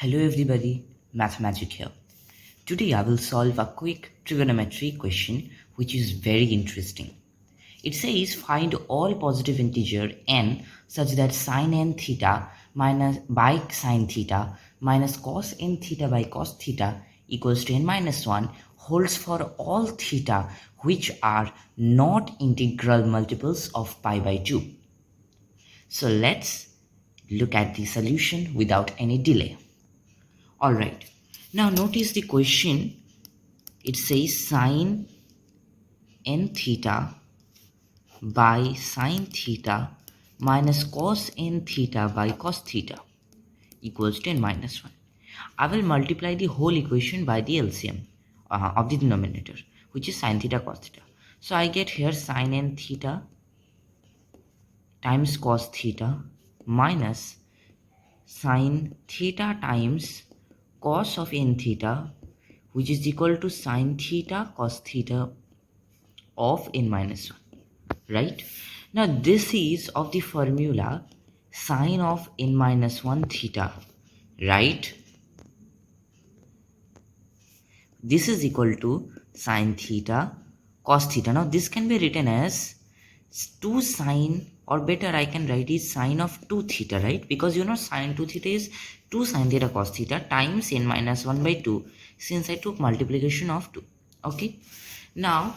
Hello everybody, Mathemagic here. Today I will solve a quick trigonometry question which is very interesting. It says find all positive integer n such that sin n theta minus by sin theta minus cos n theta by cos theta equals to n minus 1 holds for all theta which are not integral multiples of pi by 2. So let's look at the solution without any delay. Alright, now notice the question. It says sin n theta by sin theta minus cos n theta by cos theta equals to n minus 1. I will multiply the whole equation by the LCM of the denominator, which is sin theta cos theta. So I get here sin n theta times cos theta minus sin theta times cos of n theta, which is equal to sin theta cos theta of n minus 1, right? Now this is of the formula sin of n minus 1 theta, right? This is equal to sin theta cos theta. Now this can be written as 2 sin, or better I can write is sin of 2 theta, right? Because you know sin 2 theta is 2 sin theta cos theta times n minus 1 by 2, since I took multiplication of 2. Okay, now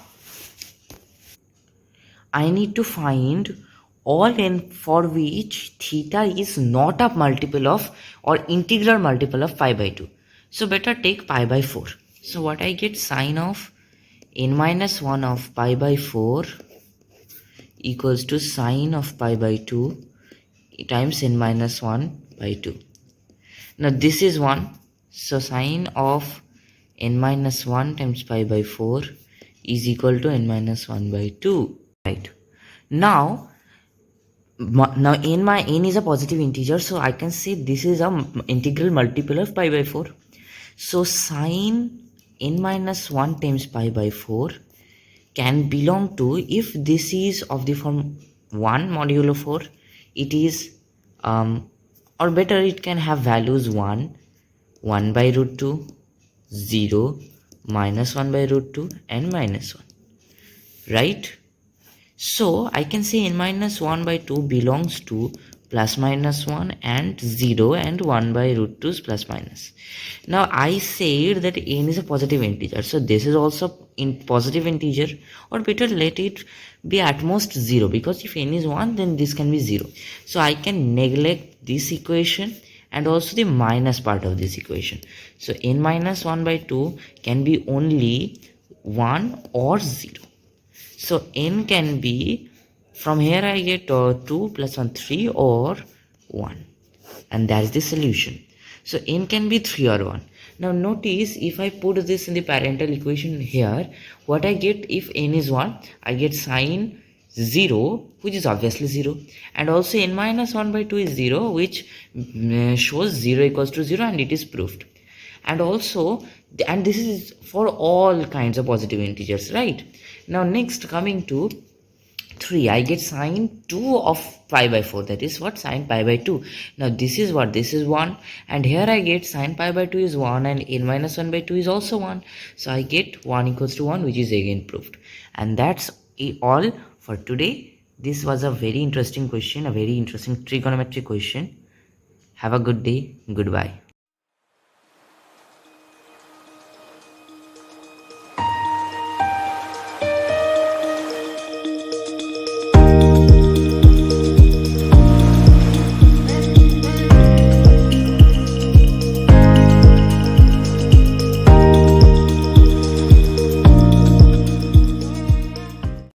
I need to find all n for which theta is not a multiple of or integral multiple of pi by 2. So better take pi by 4. So what I get, sin of n minus 1 of pi by 4 equals to sin of pi by 2 times n minus 1 by 2. Now this is 1, so sin of n minus 1 times pi by 4 is equal to n minus 1 by 2, right? Now n is a positive integer, so I can say this is a integral multiple of pi by 4. So sin n minus 1 times pi by 4 can belong to, if this is of the form 1 modulo 4, it is or better it can have values 1, 1 by root 2, 0, minus 1 by root 2 and minus 1, right? So I can say n minus 1 by 2 belongs to plus minus 1 and 0 and 1 by root 2 is plus minus. Now I said that n is a positive integer, so this is also in positive integer, or better let it be at most 0, because if n is 1 then this can be 0. So I can neglect this equation and also the minus part of this equation. So n minus 1 by 2 can be only 1 or 0. So n can be, from here I get 2 plus 1 3 or 1, and that is the solution. So n can be 3 or 1. Now notice, if I put this in the parental equation here, what I get, if n is 1, I get sin 0, which is obviously 0, and also n minus 1 by 2 is 0, which shows 0 equals to 0, and it is proved. And also, and this is for all kinds of positive integers, right? Now next, coming to 3, I get sin 2 of pi by 4, that is what, sin pi by 2. Now this is what, this is 1, and here I get sin pi by 2 is 1 and n minus 1 by 2 is also 1. So I get 1 equals to 1, which is again proved. And that's all for today. This was a very interesting question, a very interesting trigonometry question. Have a good day. Goodbye.